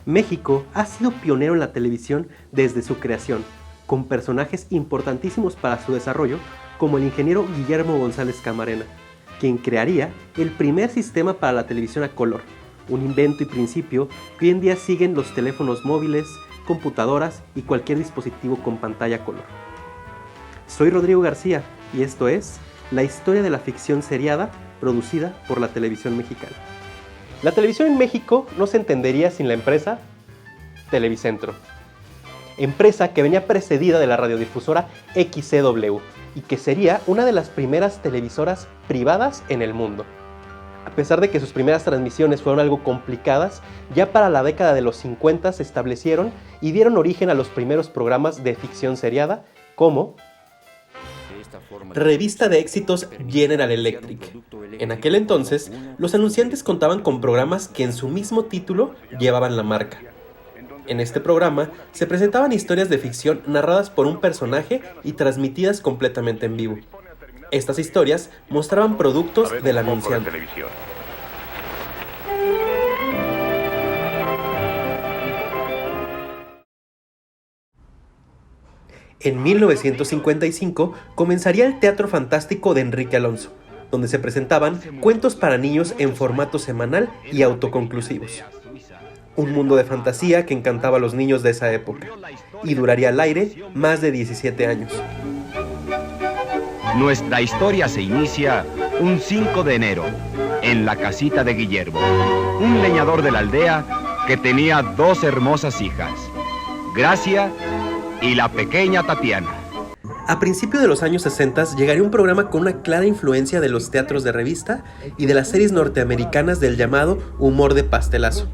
México ha sido pionero en la televisión desde su creación, con personajes importantísimos para su desarrollo, como el ingeniero Guillermo González Camarena, quien crearía el primer sistema para la televisión a color, un invento y principio que hoy en día siguen los teléfonos móviles, computadoras y cualquier dispositivo con pantalla a color. Soy Rodrigo García y esto es la historia de la ficción seriada producida por la televisión mexicana. La televisión en México no se entendería sin la empresa Televicentro, empresa que venía precedida de la radiodifusora XCW y que sería una de las primeras televisoras privadas en el mundo. A pesar de que sus primeras transmisiones fueron algo complicadas, ya para la década de los 50 se establecieron y dieron origen a los primeros programas de ficción seriada como Revista de éxitos General Electric. En aquel entonces, los anunciantes contaban con programas que en su mismo título llevaban la marca. En este programa se presentaban historias de ficción narradas por un personaje y transmitidas completamente en vivo. Estas historias mostraban productos del anunciante. En 1955 comenzaría el Teatro Fantástico de Enrique Alonso, donde se presentaban cuentos para niños en formato semanal y autoconclusivos. Un mundo de fantasía que encantaba a los niños de esa época, y duraría al aire más de 17 años. Nuestra historia se inicia un 5 de enero, en la casita de Guillermo, un leñador de la aldea que tenía dos hermosas hijas, Gracia y la pequeña Tatiana. A principios de los años 60 llegaría un programa con una clara influencia de los teatros de revista y de las series norteamericanas del llamado humor de pastelazo.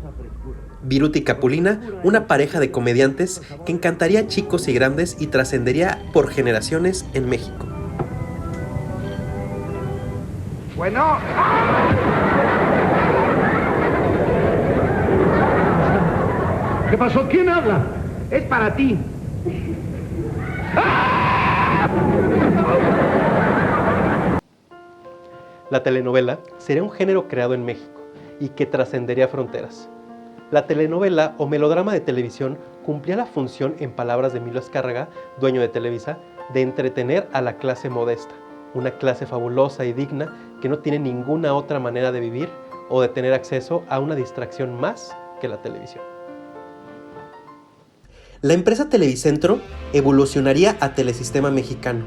Viruta y Capulina, una pareja de comediantes que encantaría a chicos y grandes y trascendería por generaciones en México. Bueno. ¿Qué pasó? ¿Quién habla? Es para ti. La telenovela sería un género creado en México y que trascendería fronteras. La telenovela o melodrama de televisión cumplía la función, en palabras de Emilio Azcárraga, dueño de Televisa, de entretener a la clase modesta, una clase fabulosa y digna que no tiene ninguna otra manera de vivir o de tener acceso a una distracción más que la televisión. La empresa Televicentro evolucionaría a Telesistema Mexicano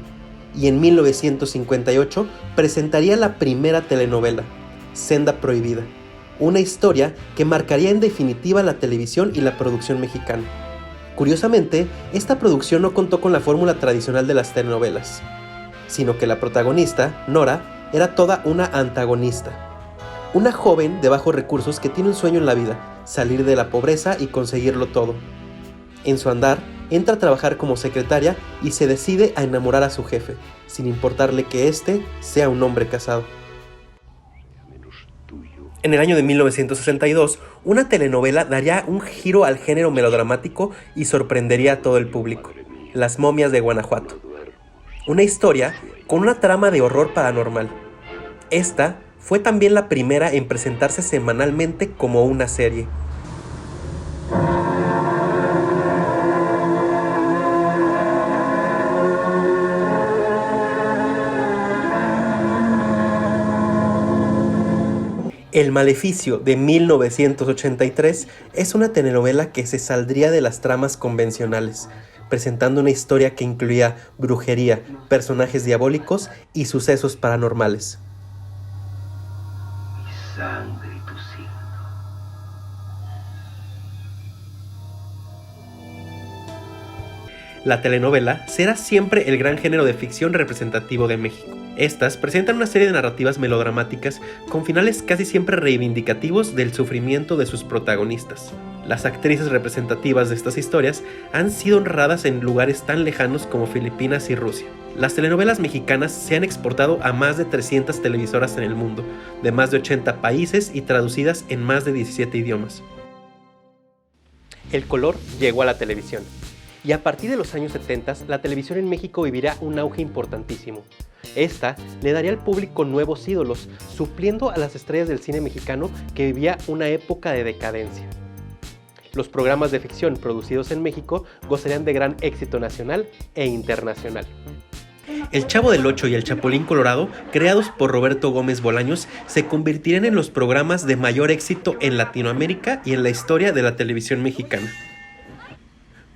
y en 1958 presentaría la primera telenovela, Senda Prohibida, una historia que marcaría en definitiva la televisión y la producción mexicana. Curiosamente, esta producción no contó con la fórmula tradicional de las telenovelas, sino que la protagonista, Nora, era toda una antagonista. Una joven de bajos recursos que tiene un sueño en la vida, salir de la pobreza y conseguirlo todo. En su andar, entra a trabajar como secretaria y se decide a enamorar a su jefe, sin importarle que éste sea un hombre casado. En el año de 1962, una telenovela daría un giro al género melodramático y sorprendería a todo el público, Las momias de Guanajuato. Una historia con una trama de horror paranormal. Esta fue también la primera en presentarse semanalmente como una serie. El Maleficio de 1983 es una telenovela que se saldría de las tramas convencionales, presentando una historia que incluía brujería, personajes diabólicos y sucesos paranormales. Mi sangre y tu signo. La telenovela será siempre el gran género de ficción representativo de México. Estas presentan una serie de narrativas melodramáticas con finales casi siempre reivindicativos del sufrimiento de sus protagonistas. Las actrices representativas de estas historias han sido honradas en lugares tan lejanos como Filipinas y Rusia. Las telenovelas mexicanas se han exportado a más de 300 televisoras en el mundo, de más de 80 países y traducidas en más de 17 idiomas. El color llegó a la televisión. Y a partir de los años 70, la televisión en México vivirá un auge importantísimo. Esta le daría al público nuevos ídolos, supliendo a las estrellas del cine mexicano que vivía una época de decadencia. Los programas de ficción producidos en México gozarían de gran éxito nacional e internacional. El Chavo del Ocho y el Chapulín Colorado, creados por Roberto Gómez Bolaños, se convertirían en los programas de mayor éxito en Latinoamérica y en la historia de la televisión mexicana.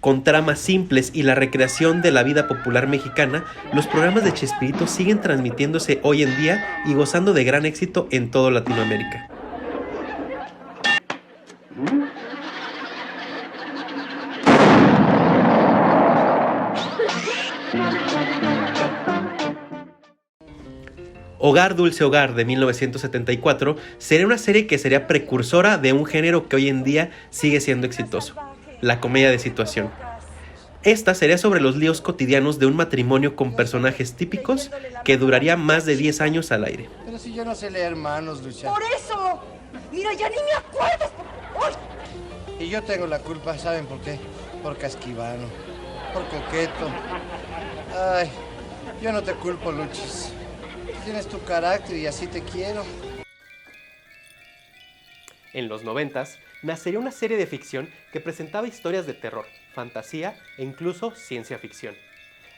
Con tramas simples y la recreación de la vida popular mexicana, los programas de Chespirito siguen transmitiéndose hoy en día y gozando de gran éxito en toda Latinoamérica. Hogar Dulce Hogar de 1974 sería una serie que sería precursora de un género que hoy en día sigue siendo exitoso, la comedia de situación. Esta sería sobre los líos cotidianos de un matrimonio con personajes típicos que duraría más de 10 años al aire. Pero si yo no sé leer manos, Lucha. ¡Por eso! ¡Mira, ya ni me acuerdo! ¡Uy! Y yo tengo la culpa, ¿saben por qué? Por casquivano, por coqueto. Ay, yo no te culpo, Luchis. Tienes tu carácter y así te quiero. En los 90s, nacería una serie de ficción que presentaba historias de terror, fantasía e incluso ciencia ficción.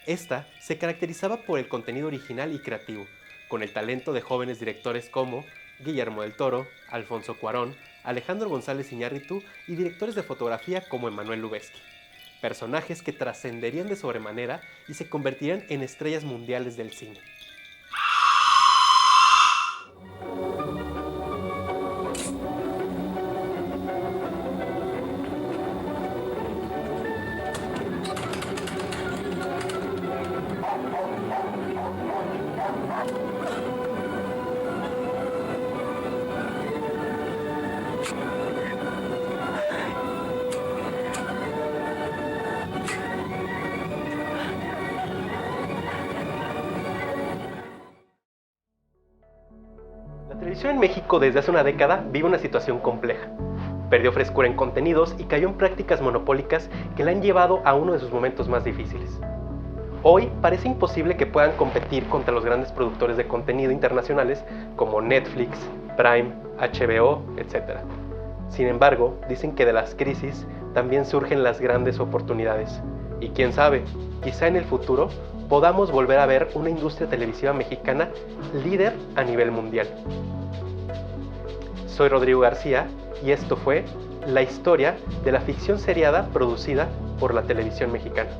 Esta se caracterizaba por el contenido original y creativo, con el talento de jóvenes directores como Guillermo del Toro, Alfonso Cuarón, Alejandro González Iñárritu y directores de fotografía como Emmanuel Lubezki. Personajes que trascenderían de sobremanera y se convertirían en estrellas mundiales del cine. La televisión en México desde hace una década vive una situación compleja. Perdió frescura en contenidos y cayó en prácticas monopólicas que la han llevado a uno de sus momentos más difíciles. Hoy parece imposible que puedan competir contra los grandes productores de contenido internacionales como Netflix, Prime, HBO, etc. Sin embargo, dicen que de las crisis también surgen las grandes oportunidades. Y quién sabe, quizá en el futuro podamos volver a ver una industria televisiva mexicana líder a nivel mundial. Soy Rodrigo García y esto fue la historia de la ficción seriada producida por la televisión mexicana.